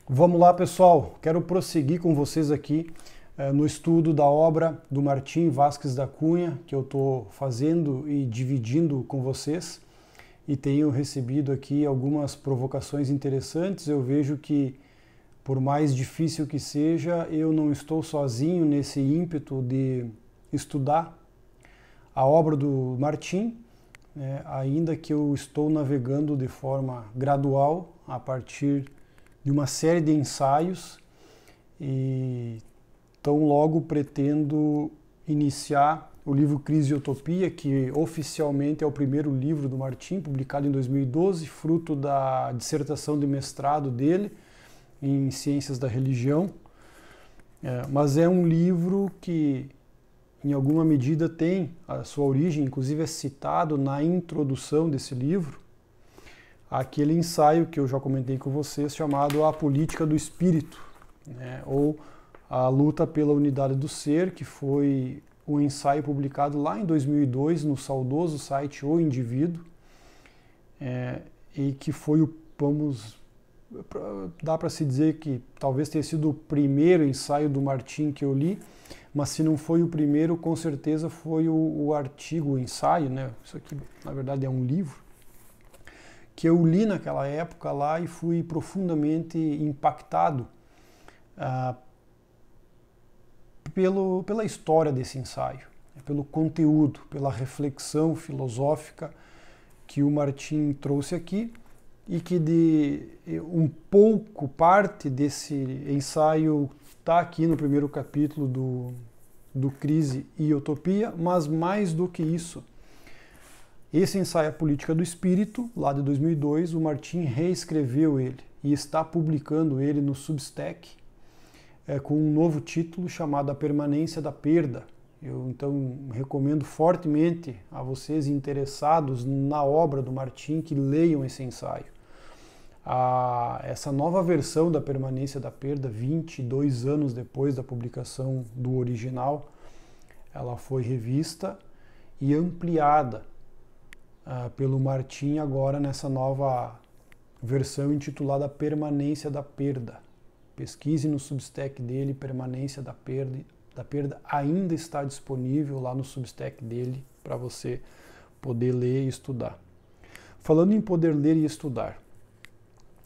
Vamos lá, pessoal. Quero prosseguir com vocês aqui no estudo da obra do Martim Vázquez da Cunha, que eu estou fazendo e dividindo com vocês. E tenho recebido aqui algumas provocações interessantes. Eu vejo que, por mais difícil que seja, eu não estou sozinho nesse ímpeto de estudar a obra do Martim, ainda que eu estou navegando de forma gradual a partir de uma série de ensaios, e tão logo pretendo iniciar o livro Crise e Utopia, que oficialmente é o primeiro livro do Martim, publicado em 2012, fruto da dissertação de mestrado dele em Ciências da Religião. Mas é um livro que, em alguma medida, tem a sua origem, inclusive é citado na introdução desse livro, aquele ensaio que eu já comentei com vocês, chamado A Política do Espírito, ou A Luta pela Unidade do Ser, que foi um ensaio publicado lá em 2002 no saudoso site O Indivíduo, e que foi dá para se dizer que talvez tenha sido o primeiro ensaio do Martim que eu li, mas se não foi o primeiro, com certeza foi o artigo, o ensaio, Isso aqui, na verdade, é um livro que eu li naquela época lá e fui profundamente impactado pela história desse ensaio, pelo conteúdo, pela reflexão filosófica que o Martim trouxe aqui, e que parte desse ensaio está aqui no primeiro capítulo do Crise e Utopia, mas mais do que isso, esse ensaio A Política do Espírito, lá de 2002, o Martim reescreveu ele e está publicando ele no Substack com um novo título chamado A Permanência da Perda. Eu então recomendo fortemente a vocês interessados na obra do Martim que leiam esse ensaio. Essa nova versão da Permanência da Perda, 22 anos depois da publicação do original, ela foi revista e ampliada pelo Martim agora nessa nova versão intitulada Permanência da Perda. Pesquise no Substack dele, Permanência da Perda ainda está disponível lá no Substack dele para você poder ler e estudar. Falando em poder ler e estudar,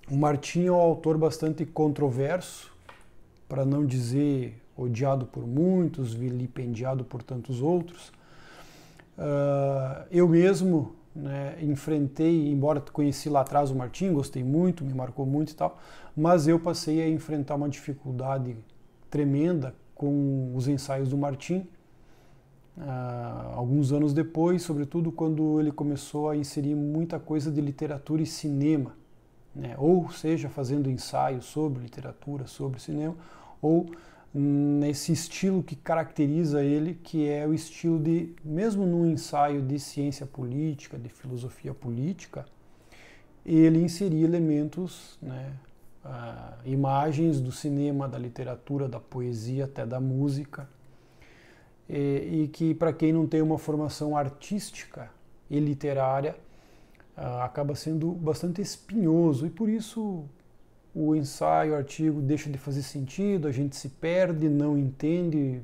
o Martim é um autor bastante controverso, para não dizer odiado por muitos, vilipendiado por tantos outros. Eu mesmo enfrentei, embora conheci lá atrás o Martim, gostei muito, me marcou muito e tal, mas eu passei a enfrentar uma dificuldade tremenda com os ensaios do Martim, alguns anos depois, sobretudo quando ele começou a inserir muita coisa de literatura e cinema, ou seja, fazendo ensaios sobre literatura, sobre cinema, ou nesse estilo que caracteriza ele, que é o estilo de, mesmo num ensaio de ciência política, de filosofia política, ele inseria elementos, imagens do cinema, da literatura, da poesia, até da música, e que, para quem não tem uma formação artística e literária, acaba sendo bastante espinhoso, e por isso o ensaio, o artigo deixa de fazer sentido, a gente se perde, não entende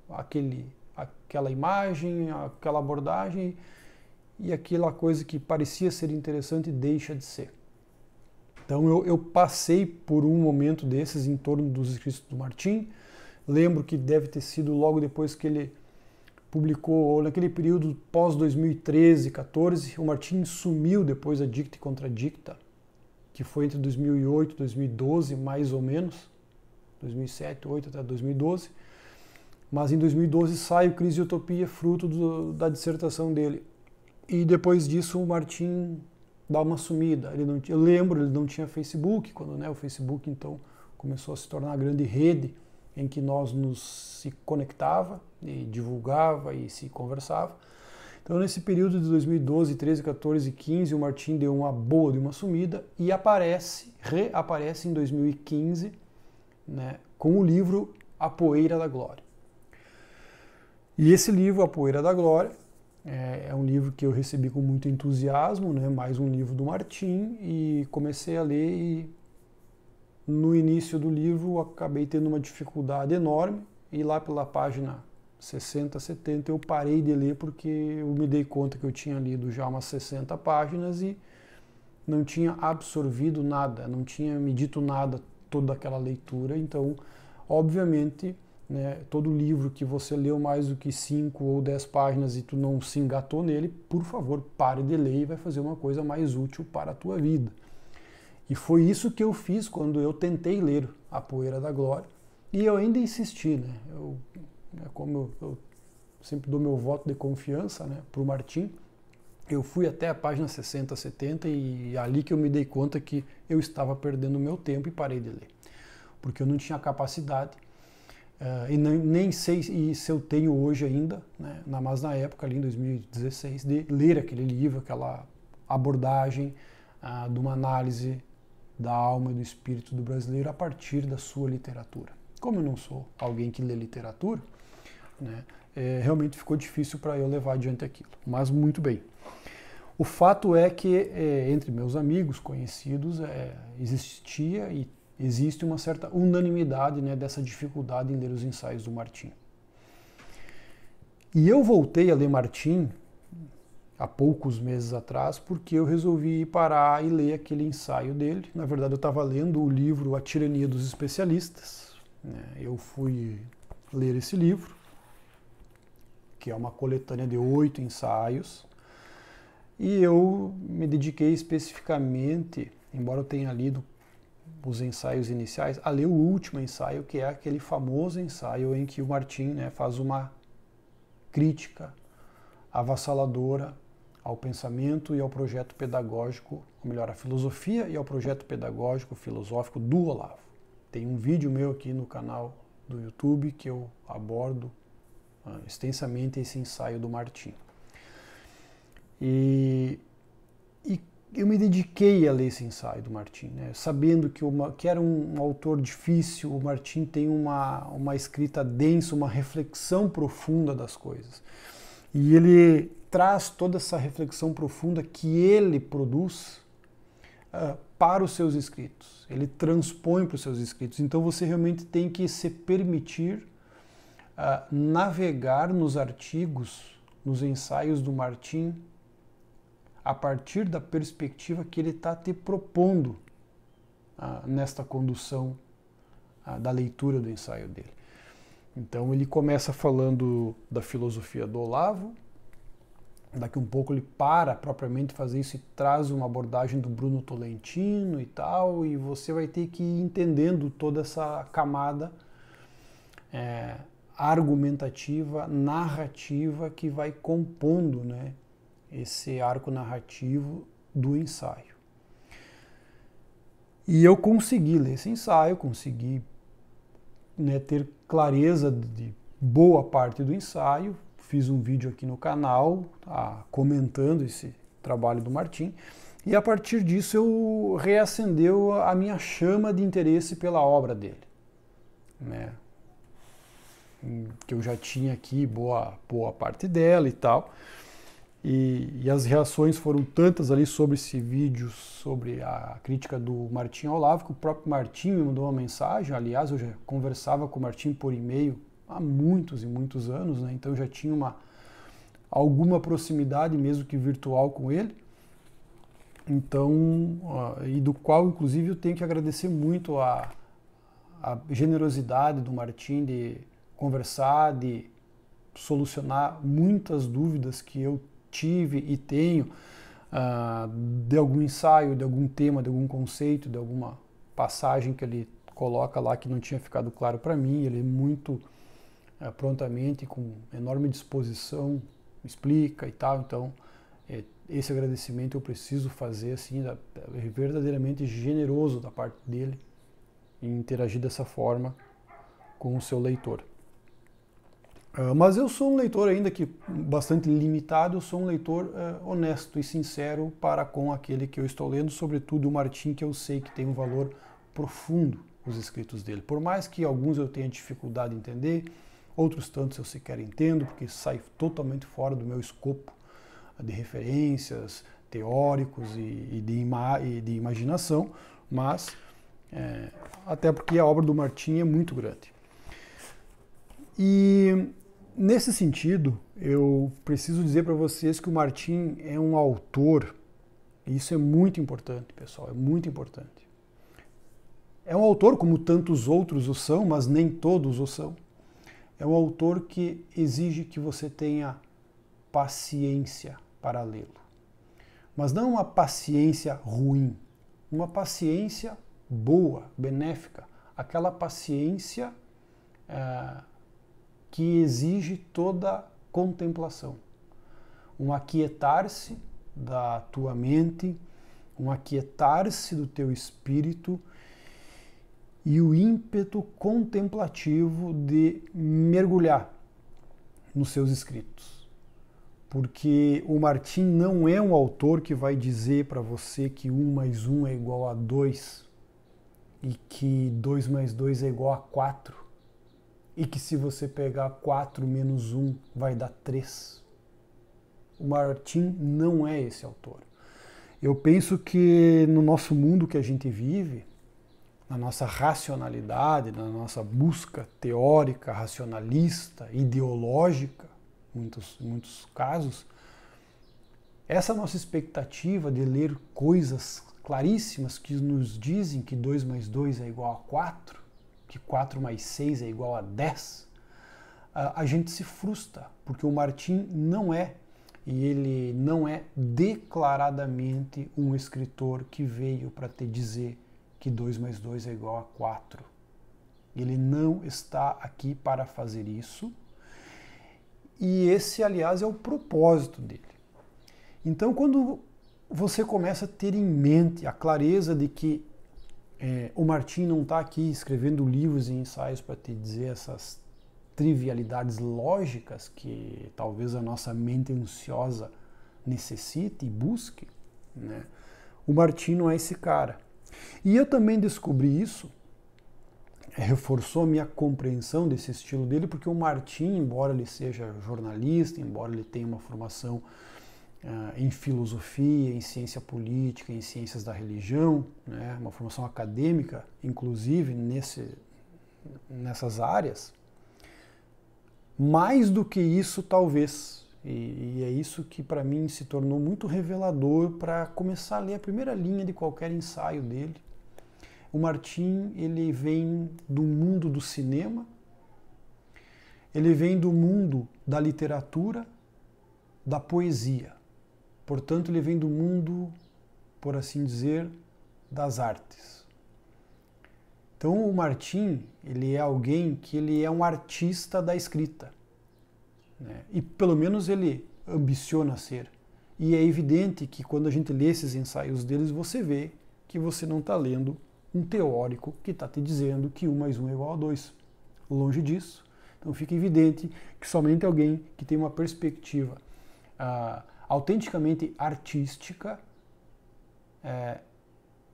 aquela imagem, aquela abordagem, e aquela coisa que parecia ser interessante deixa de ser. Então eu passei por um momento desses em torno dos escritos do Martim. Lembro que deve ter sido logo depois que ele publicou, ou naquele período pós-2013, 14, o Martim sumiu depois da Dicta e Contradicta, que foi entre 2008 e 2012, mais ou menos, 2007, 2008 até 2012, mas em 2012 sai o Crise e Utopia, fruto da dissertação dele. E depois disso o Martim dá uma sumida. Eu lembro, ele não tinha Facebook, quando o Facebook então começou a se tornar a grande rede em que nós se conectava, e divulgava e se conversava. Então, nesse período de 2012, 13, 14 e 15, o Martim deu uma boa de uma sumida e reaparece em 2015, com o livro A Poeira da Glória. E esse livro, A Poeira da Glória, é um livro que eu recebi com muito entusiasmo, mais um livro do Martim, e comecei a ler e no início do livro eu acabei tendo uma dificuldade enorme e lá pela página 60, 70 eu parei de ler porque eu me dei conta que eu tinha lido já umas 60 páginas e não tinha absorvido nada, não tinha me dito nada toda aquela leitura. Então, obviamente, né, todo livro que você leu mais do que 5 ou 10 páginas e tu não se engatou nele, por favor, pare de ler e vai fazer uma coisa mais útil para a tua vida. E foi isso que eu fiz quando eu tentei ler A Poeira da Glória. E eu ainda insisti, né? Como eu sempre dou meu voto de confiança, né, para o Martim, eu fui até a página 60, 70 e ali que eu me dei conta que eu estava perdendo o meu tempo e parei de ler. Porque eu não tinha capacidade, e nem sei se eu tenho hoje ainda, né, mas na época, ali em 2016, de ler aquele livro, aquela abordagem de uma análise da alma e do espírito do brasileiro a partir da sua literatura. Como eu não sou alguém que lê literatura, né, realmente ficou difícil para eu levar adiante aquilo, mas muito bem. O fato é que entre meus amigos, conhecidos, existia e existe uma certa unanimidade, né, dessa dificuldade em ler os ensaios do Martim. E eu voltei a ler Martim há poucos meses atrás, porque eu resolvi parar e ler aquele ensaio dele. Na verdade, eu estava lendo o livro A Tirania dos Especialistas, né? Eu fui ler esse livro, que é uma coletânea de 8 ensaios, e eu me dediquei especificamente, embora eu tenha lido os ensaios iniciais, a ler o último ensaio, que é aquele famoso ensaio em que o Martim, né, faz uma crítica avassaladora ao pensamento e ao projeto pedagógico, ou melhor, à filosofia e ao projeto pedagógico filosófico do Olavo. Tem um vídeo meu aqui no canal do YouTube que eu abordo extensamente esse ensaio do Martim. E eu me dediquei a ler esse ensaio do Martim, né, sabendo que era um autor difícil. O Martim tem uma escrita densa, uma reflexão profunda das coisas. E ele traz toda essa reflexão profunda que ele produz para os seus escritos. Ele transpõe para os seus escritos. Então você realmente tem que se permitir navegar nos artigos, nos ensaios do Martim, a partir da perspectiva que ele está te propondo nesta condução da leitura do ensaio dele. Então ele começa falando da filosofia do Olavo, daqui um pouco ele para propriamente fazer isso e traz uma abordagem do Bruno Tolentino e tal, e você vai ter que ir entendendo toda essa camada argumentativa, narrativa que vai compondo, né, esse arco narrativo do ensaio. E eu consegui ler esse ensaio, consegui, né, ter clareza de boa parte do ensaio. Fiz um vídeo aqui no canal comentando esse trabalho do Martim, e a partir disso eu reacendeu a minha chama de interesse pela obra dele, né, que eu já tinha aqui boa parte dela e tal. E as reações foram tantas ali sobre esse vídeo, sobre a crítica do Martim ao Olavo, que o próprio Martim me mandou uma mensagem. Aliás, eu já conversava com o Martim por e-mail há muitos e muitos anos, né? Então eu já tinha alguma proximidade, mesmo que virtual, com ele. Então, e do qual, inclusive, eu tenho que agradecer muito a generosidade do Martim de conversar, de solucionar muitas dúvidas que eu tive e tenho de algum ensaio, de algum tema, de algum conceito, de alguma passagem que ele coloca lá que não tinha ficado claro para mim. Ele muito prontamente, com enorme disposição, explica e tal. Então, esse agradecimento eu preciso fazer, assim, verdadeiramente generoso da parte dele em interagir dessa forma com o seu leitor. Mas eu sou um leitor ainda que bastante limitado, eu sou um leitor honesto e sincero para com aquele que eu estou lendo, sobretudo o Martim, que eu sei que tem um valor profundo os escritos dele. Por mais que alguns eu tenha dificuldade em entender, outros tantos eu sequer entendo, porque sai totalmente fora do meu escopo de referências, teóricos e de imaginação, mas até porque a obra do Martim é muito grande. E nesse sentido, eu preciso dizer para vocês que o Martim é um autor, e isso é muito importante, pessoal, é muito importante. É um autor, como tantos outros o são, mas nem todos o são. É um autor que exige que você tenha paciência para lê-lo. Mas não uma paciência ruim, uma paciência boa, benéfica, aquela paciência que exige toda contemplação. Um aquietar-se da tua mente, um aquietar-se do teu espírito e o ímpeto contemplativo de mergulhar nos seus escritos. Porque o Martim não é um autor que vai dizer para você que 1 mais 1 é igual a 2 e que 2 mais 2 é igual a 4 e que se você pegar 4 menos 1 vai dar 3. O Martim não é esse autor. Eu penso que no nosso mundo que a gente vive, na nossa racionalidade, na nossa busca teórica, racionalista, ideológica, em muitos casos, essa nossa expectativa de ler coisas claríssimas que nos dizem que 2 mais 2 é igual a 4, que 4 mais 6 é igual a 10, a gente se frustra, porque o Martim não é, e ele não é declaradamente um escritor que veio para te dizer que 2 mais 2 é igual a 4. Ele não está aqui para fazer isso. E esse, aliás, é o propósito dele. Então, quando você começa a ter em mente a clareza de que o Martim não está aqui escrevendo livros e ensaios para te dizer essas trivialidades lógicas que talvez a nossa mente ansiosa necessite e busque, né? O Martim não é esse cara. E eu também descobri isso, reforçou a minha compreensão desse estilo dele, porque o Martim, embora ele seja jornalista, embora ele tenha uma formação em filosofia, em ciência política, em ciências da religião, né, uma formação acadêmica, inclusive nessas áreas, mais do que isso talvez, e é isso que para mim se tornou muito revelador para começar a ler a primeira linha de qualquer ensaio dele. O Martim, ele vem do mundo do cinema, ele vem do mundo da literatura, da poesia. Portanto, ele vem do mundo, por assim dizer, das artes. Então, o Martim, ele é alguém que ele é um artista da escrita, né? E pelo menos ele ambiciona ser. E é evidente que quando a gente lê esses ensaios deles, você vê que você não está lendo um teórico que está te dizendo que 1 mais 1 é igual a 2. Longe disso. Então fica evidente que somente alguém que tem uma perspectiva autenticamente artística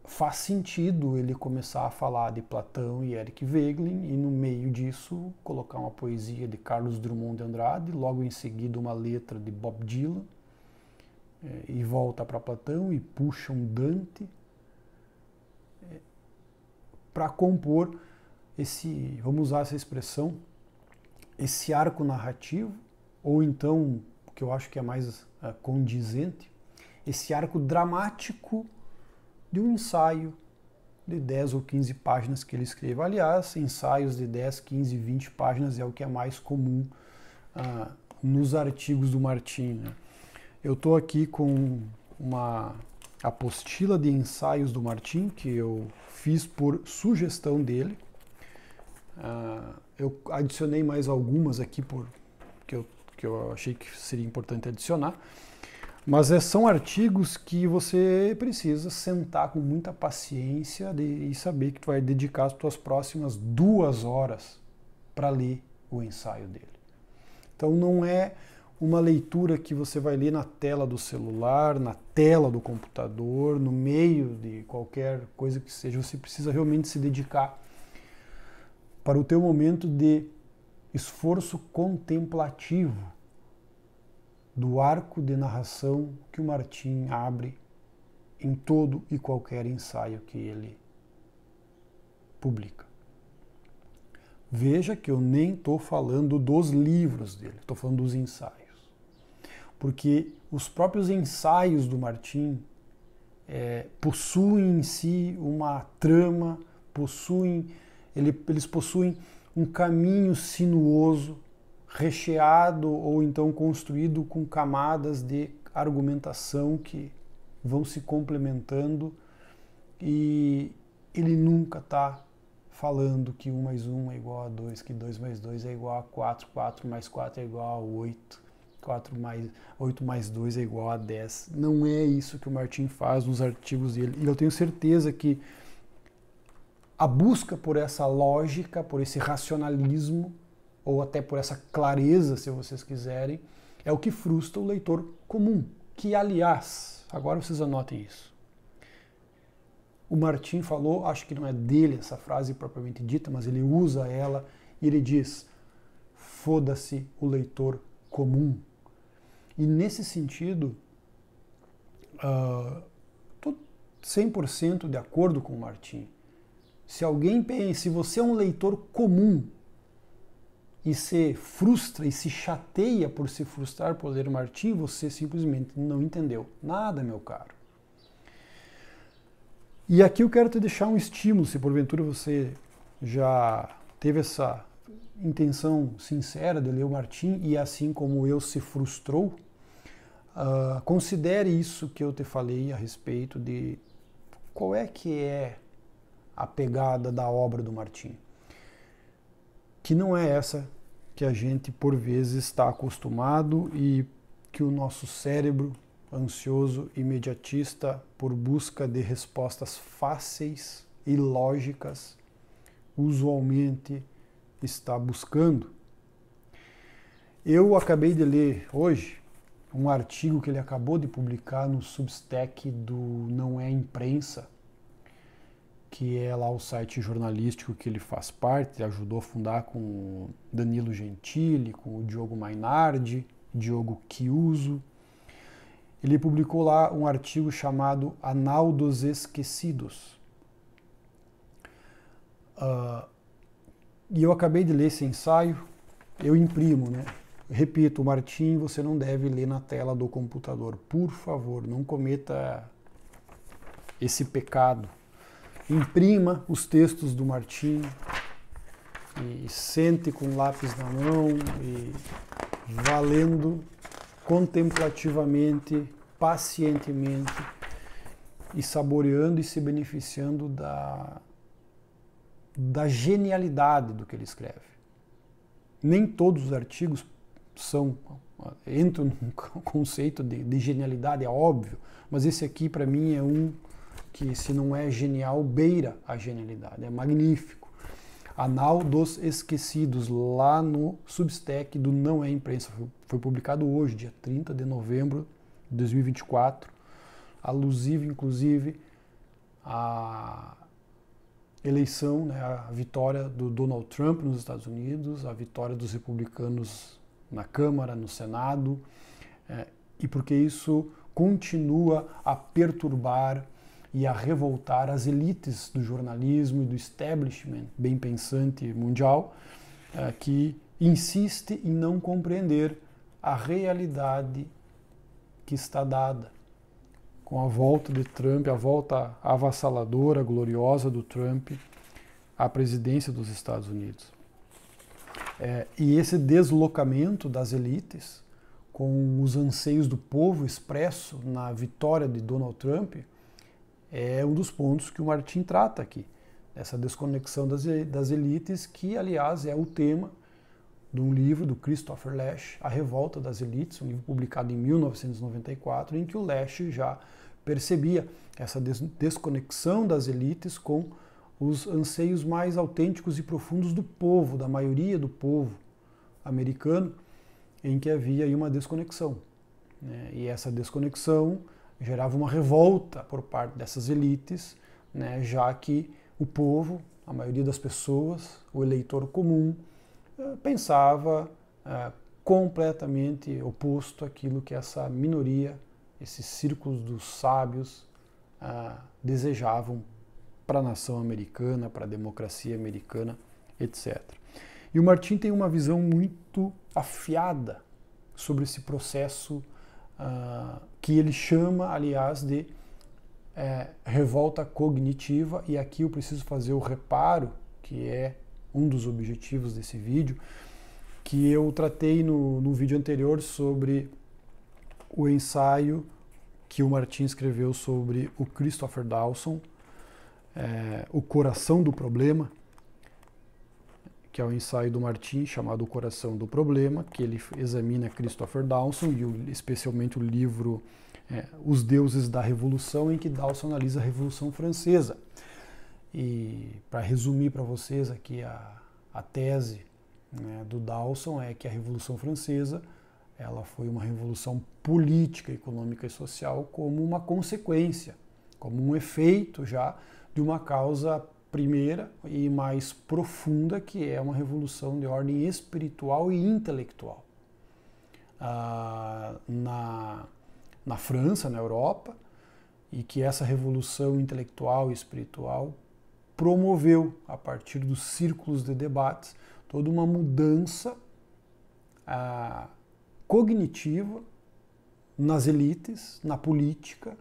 faz sentido ele começar a falar de Platão e Eric Wegelin e no meio disso colocar uma poesia de Carlos Drummond de Andrade, logo em seguida uma letra de Bob Dylan, e volta para Platão e puxa um Dante para compor esse, vamos usar essa expressão, esse arco narrativo, ou então, o que eu acho que é mais condizente, esse arco dramático de um ensaio de 10 ou 15 páginas que ele escreve. Aliás, ensaios de 10, 15, 20 páginas é o que é mais comum nos artigos do Martim, né? Eu estou aqui com uma apostila de ensaios do Martim, que eu fiz por sugestão dele. Eu adicionei mais algumas aqui que eu achei que seria importante adicionar. Mas são artigos que você precisa sentar com muita paciência e saber que tu vai dedicar as tuas próximas 2 horas para ler o ensaio dele. Então não é uma leitura que você vai ler na tela do celular, na tela do computador, no meio de qualquer coisa que seja. Você precisa realmente se dedicar para o teu momento de esforço contemplativo do arco de narração que o Martim abre em todo e qualquer ensaio que ele publica. Veja que eu nem estou falando dos livros dele, estou falando dos ensaios. Porque os próprios ensaios do Martim possuem em si uma trama, eles possuem um caminho sinuoso, recheado ou então construído com camadas de argumentação que vão se complementando, e ele nunca está falando que 1 mais 1 é igual a 2, que 2 mais 2 é igual a 4, 4 mais 4 é igual a 8, 8 mais 2 é igual a 10. Não é isso que o Martim faz nos artigos dele. E eu tenho certeza que a busca por essa lógica, por esse racionalismo, ou até por essa clareza, se vocês quiserem, é o que frustra o leitor comum. Que, aliás, agora vocês anotem isso. O Martim falou, acho que não é dele essa frase propriamente dita, mas ele usa ela e ele diz: foda-se o leitor comum. E nesse sentido, estou 100% de acordo com o Martim. Se você é um leitor comum e se frustra e se chateia por se frustrar por ler Martim, você simplesmente não entendeu nada, meu caro. E aqui eu quero te deixar um estímulo, se porventura você já teve essa intenção sincera de ler o Martim e assim como eu se frustrou, considere isso que eu te falei a respeito de qual é que é a pegada da obra do Martim, que não é essa que a gente por vezes está acostumado e que o nosso cérebro ansioso, imediatista, por busca de respostas fáceis e lógicas, usualmente está buscando. Eu acabei de ler hoje um artigo que ele acabou de publicar no Substack do Não é Imprensa, que é lá o site jornalístico que ele faz parte, ajudou a fundar com o Danilo Gentili, com o Diogo Mainardi, Diogo Chiuso. Ele publicou lá um artigo chamado Anal dos Esquecidos. E eu acabei de ler esse ensaio, eu imprimo, né? Repito, Martim, você não deve ler na tela do computador. Por favor, não cometa esse pecado. Imprima os textos do Martim e sente com lápis na mão e vá lendo contemplativamente, pacientemente e saboreando e se beneficiando da genialidade do que ele escreve. Nem todos os artigos entram no conceito de genialidade, é óbvio, mas esse aqui para mim é um que, se não é genial, beira a genialidade, é magnífico. Anal dos Esquecidos, lá no Substack do Não é Imprensa, foi publicado hoje, dia 30 de novembro de 2024, alusivo inclusive à eleição, né, a vitória do Donald Trump nos Estados Unidos, a vitória dos republicanos na Câmara, no Senado, e porque isso continua a perturbar e a revoltar as elites do jornalismo e do establishment bem pensante mundial, que insiste em não compreender a realidade que está dada com a volta de Trump, a volta avassaladora, gloriosa do Trump à presidência dos Estados Unidos. E esse deslocamento das elites com os anseios do povo expresso na vitória de Donald Trump é um dos pontos que o Martim trata aqui, essa desconexão das elites, que, aliás, é o tema de um livro do Christopher Lasch, A Revolta das Elites, um livro publicado em 1994, em que o Lasch já percebia essa desconexão das elites com os anseios mais autênticos e profundos do povo, da maioria do povo americano, em que havia aí uma desconexão, né? E essa desconexão gerava uma revolta por parte dessas elites, né? Já que o povo, a maioria das pessoas, o eleitor comum, pensava completamente oposto àquilo que essa minoria, esses círculos dos sábios, desejavam para a nação americana, para a democracia americana, etc. E o Martin tem uma visão muito afiada sobre esse processo que ele chama, aliás, de revolta cognitiva, e aqui eu preciso fazer o reparo, que é um dos objetivos desse vídeo, que eu tratei no vídeo anterior sobre o ensaio que o Martin escreveu sobre o Christopher Dawson, O Coração do Problema, que é o ensaio do Martin chamado O Coração do Problema, que ele examina Christopher Dawson e especialmente o livro Os Deuses da Revolução, em que Dawson analisa a Revolução Francesa. E para resumir para vocês aqui a tese, né, do Dawson é que a Revolução Francesa ela foi uma revolução política, econômica e social como uma consequência, como um efeito já de uma causa primeira e mais profunda, que é uma revolução de ordem espiritual e intelectual. Na França, na Europa, e que essa revolução intelectual e espiritual promoveu, a partir dos círculos de debates, toda uma mudança cognitiva nas elites, na política,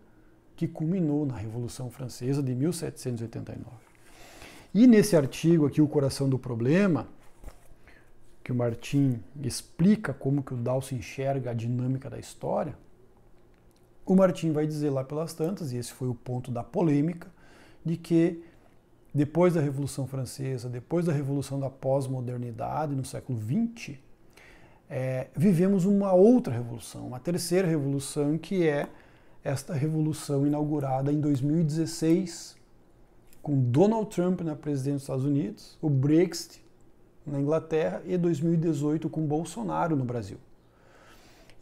que culminou na Revolução Francesa de 1789. E nesse artigo aqui, O Coração do Problema, que o Martin explica como que o Dawson enxerga a dinâmica da história, o Martin vai dizer lá pelas tantas, e esse foi o ponto da polêmica, de que depois da Revolução Francesa, depois da Revolução da Pós-Modernidade, no século XX, vivemos uma outra revolução, uma terceira revolução, que é esta revolução inaugurada em 2016, com Donald Trump na presidência dos Estados Unidos, o Brexit na Inglaterra e 2018 com Bolsonaro no Brasil.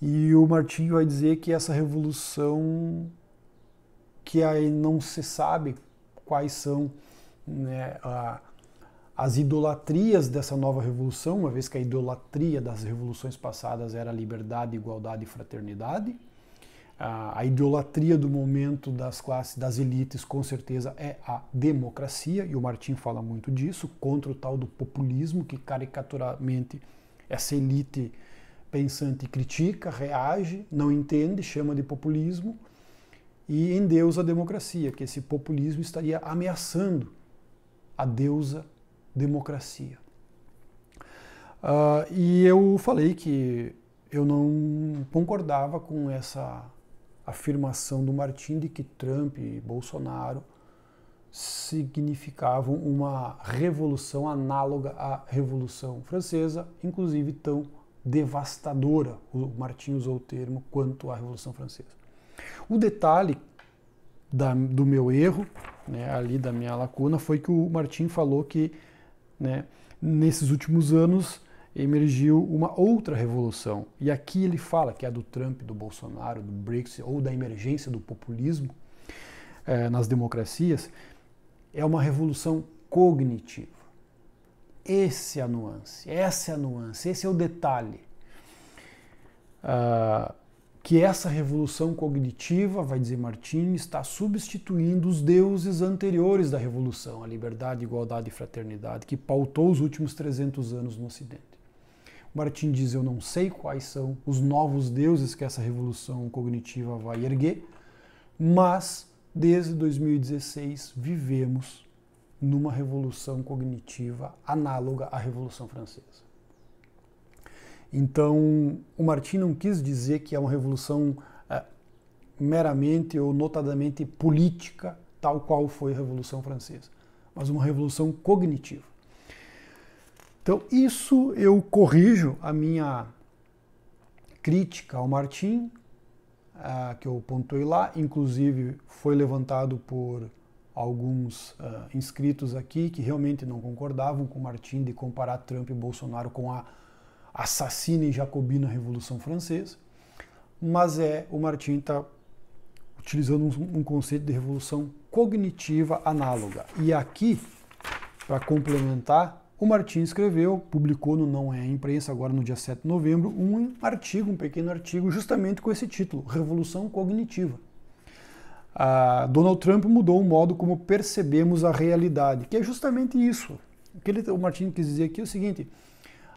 E o Martin vai dizer que essa revolução, que aí não se sabe quais são, né, as idolatrias dessa nova revolução, uma vez que a idolatria das revoluções passadas era liberdade, igualdade e fraternidade. A idolatria do momento das classes, das elites, com certeza é a democracia, e o Martin fala muito disso, contra o tal do populismo, que caricaturamente essa elite pensante critica, reage, não entende, chama de populismo, e endeusa a democracia, que esse populismo estaria ameaçando a deusa democracia. E eu falei que eu não concordava com essa afirmação do Martin de que Trump e Bolsonaro significavam uma revolução análoga à Revolução Francesa, inclusive tão devastadora, o Martin usou o termo, quanto à Revolução Francesa. O detalhe do meu erro, né, ali da minha lacuna, foi que o Martin falou que, né, nesses últimos anos emergiu uma outra revolução. E aqui ele fala que é a do Trump, do Bolsonaro, do Brexit, ou da emergência do populismo nas democracias, é uma revolução cognitiva. Essa é a nuance, esse é o detalhe. Que essa revolução cognitiva, vai dizer Martin, está substituindo os deuses anteriores da revolução, a liberdade, igualdade e fraternidade, que pautou os últimos 300 anos no Ocidente. Martin diz, eu não sei quais são os novos deuses que essa revolução cognitiva vai erguer, mas desde 2016 vivemos numa revolução cognitiva análoga à Revolução Francesa. Então, o Martin não quis dizer que é uma revolução meramente ou notadamente política, tal qual foi a Revolução Francesa, mas uma revolução cognitiva. Então, isso eu corrijo a minha crítica ao Martin, que eu pontuei lá, inclusive foi levantado por alguns inscritos aqui que realmente não concordavam com o Martin de comparar Trump e Bolsonaro com a assassina e jacobina Revolução Francesa, mas o Martin está utilizando um conceito de revolução cognitiva análoga. E aqui, para complementar, o Martin escreveu, publicou no Não é Imprensa, agora no dia 7 de novembro, um pequeno artigo, justamente com esse título, Revolução Cognitiva. Donald Trump mudou o modo como percebemos a realidade, que é justamente isso. O que o Martin quis dizer aqui é o seguinte: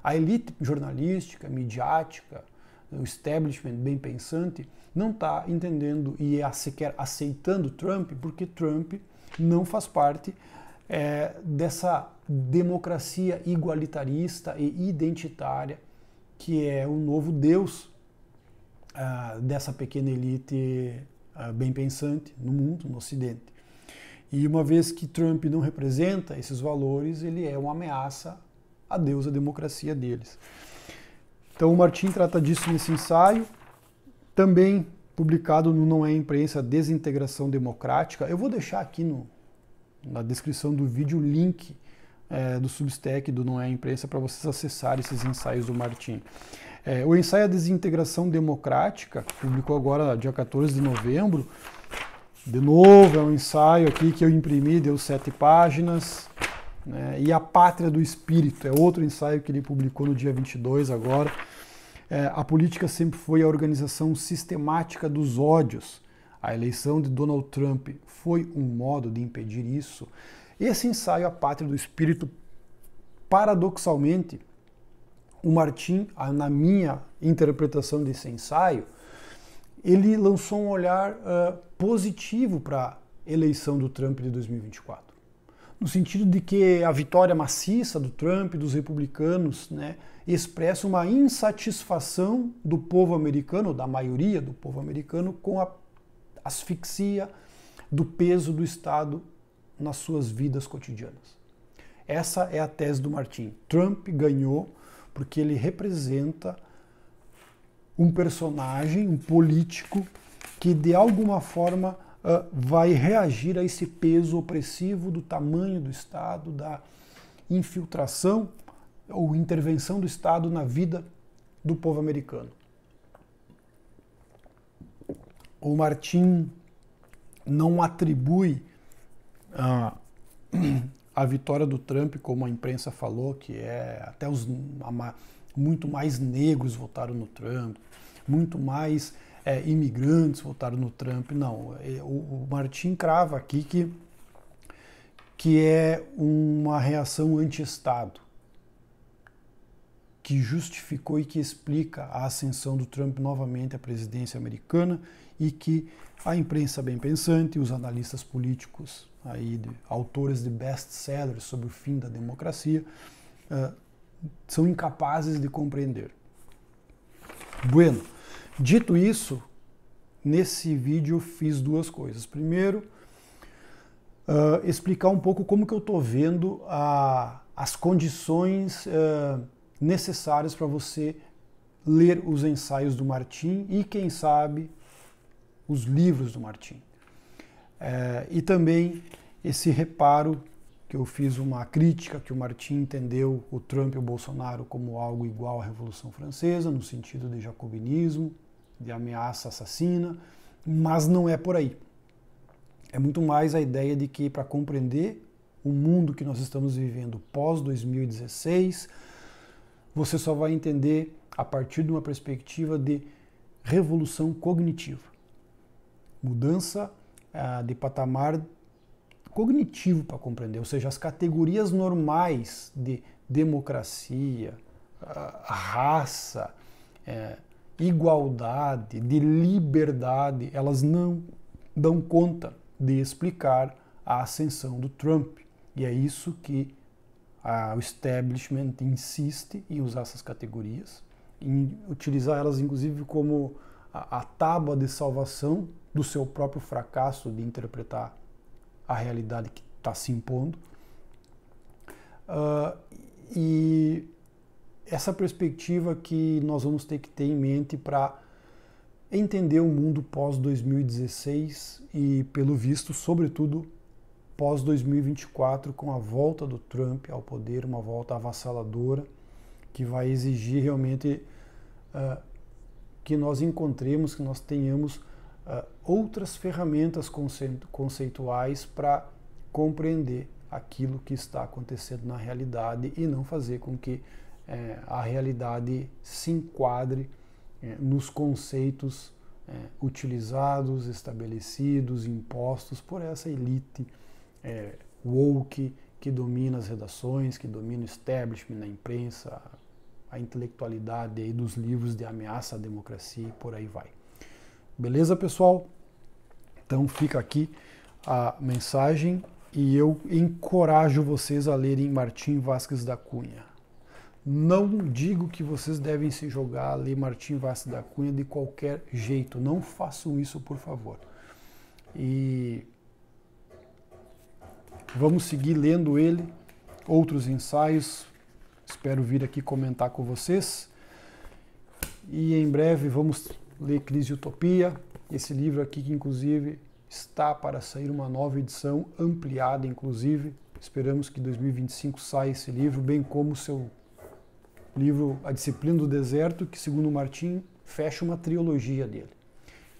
a elite jornalística, midiática, o establishment bem pensante, não está entendendo e sequer aceitando Trump, porque Trump não faz parte dessa democracia igualitarista e identitária que é o novo Deus dessa pequena elite bem pensante no mundo, no Ocidente. E uma vez que Trump não representa esses valores, ele é uma ameaça a Deus, a democracia deles. Então o Martin trata disso nesse ensaio, também publicado no Não é Imprensa, Desintegração Democrática. Eu vou deixar aqui na descrição do vídeo o link do Substack do Não é Imprensa para vocês acessarem esses ensaios do Martin. O ensaio A Desintegração Democrática, publicou agora dia 14 de novembro, de novo é um ensaio aqui que eu imprimi, deu 7 páginas, né? E A Pátria do Espírito, é outro ensaio que ele publicou no dia 22 agora. A política sempre foi a organização sistemática dos ódios. A eleição de Donald Trump foi um modo de impedir isso. Esse ensaio, A Pátria do Espírito, paradoxalmente, o Martin, na minha interpretação desse ensaio, ele lançou um olhar positivo para a eleição do Trump de 2024. No sentido de que a vitória maciça do Trump, dos republicanos, né, expressa uma insatisfação do povo americano, da maioria do povo americano, com a asfixia do peso do Estado nas suas vidas cotidianas. Essa é a tese do Martin. Trump ganhou porque ele representa um personagem, um político, que de alguma forma vai reagir a esse peso opressivo do tamanho do Estado, da infiltração ou intervenção do Estado na vida do povo americano. O Martin não atribui a vitória do Trump, como a imprensa falou, que até muito mais negros votaram no Trump, muito mais imigrantes votaram no Trump. Não, o Martin crava aqui que é uma reação anti-Estado, que justificou e que explica a ascensão do Trump novamente à presidência americana, e que a imprensa bem pensante, os analistas políticos, autores de best-sellers sobre o fim da democracia, são incapazes de compreender. Bueno, dito isso, nesse vídeo eu fiz duas coisas. Primeiro, explicar um pouco como que eu estou vendo as condições necessárias para você ler os ensaios do Martin e, quem sabe, os livros do Martin. E também esse reparo que eu fiz, uma crítica que o Martin entendeu o Trump e o Bolsonaro como algo igual à Revolução Francesa, no sentido de jacobinismo, de ameaça assassina, mas não é por aí. É muito mais a ideia de que, para compreender o mundo que nós estamos vivendo pós-2016, você só vai entender a partir de uma perspectiva de revolução cognitiva. Mudança de patamar cognitivo para compreender, ou seja, as categorias normais de democracia, raça, igualdade, de liberdade, elas não dão conta de explicar a ascensão do Trump. E é isso que o establishment insiste em usar essas categorias, em utilizar elas inclusive como a tábua de salvação do seu próprio fracasso de interpretar a realidade que está se impondo. E essa perspectiva que nós vamos ter que ter em mente para entender o mundo pós-2016 e, pelo visto, sobretudo, pós-2024, com a volta do Trump ao poder, uma volta avassaladora, que vai exigir realmente que nós encontremos, que nós tenhamos outras ferramentas conceituais para compreender aquilo que está acontecendo na realidade e não fazer com que a realidade se enquadre nos conceitos utilizados, estabelecidos, impostos por essa elite woke que domina as redações, que domina o establishment na imprensa, a intelectualidade aí dos livros de ameaça à democracia e por aí vai. Beleza, pessoal? Então fica aqui a mensagem e eu encorajo vocês a lerem Martim Vázquez da Cunha. Não digo que vocês devem se jogar a ler Martim Vázquez da Cunha de qualquer jeito. Não façam isso, por favor. E vamos seguir lendo ele, outros ensaios. Espero vir aqui comentar com vocês. E em breve vamos ler Crise e Utopia. Esse livro aqui que inclusive está para sair uma nova edição, ampliada inclusive. Esperamos que em 2025 saia esse livro, bem como o seu livro A Disciplina do Deserto, que segundo Martim fecha uma trilogia dele,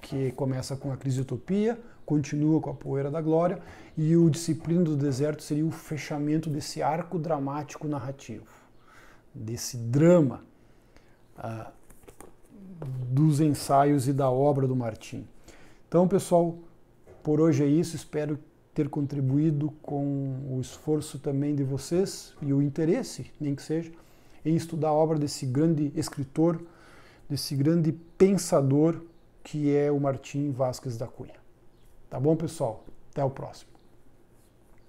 que começa com a Crise e Utopia, continua com a Poeira da Glória, e o Disciplina do Deserto seria o fechamento desse arco dramático narrativo, desse drama dos ensaios e da obra do Martim. Então, pessoal, por hoje é isso. Espero ter contribuído com o esforço também de vocês e o interesse, nem que seja, em estudar a obra desse grande escritor, desse grande pensador que é o Martim Vázquez da Cunha. Tá bom, pessoal? Até o próximo.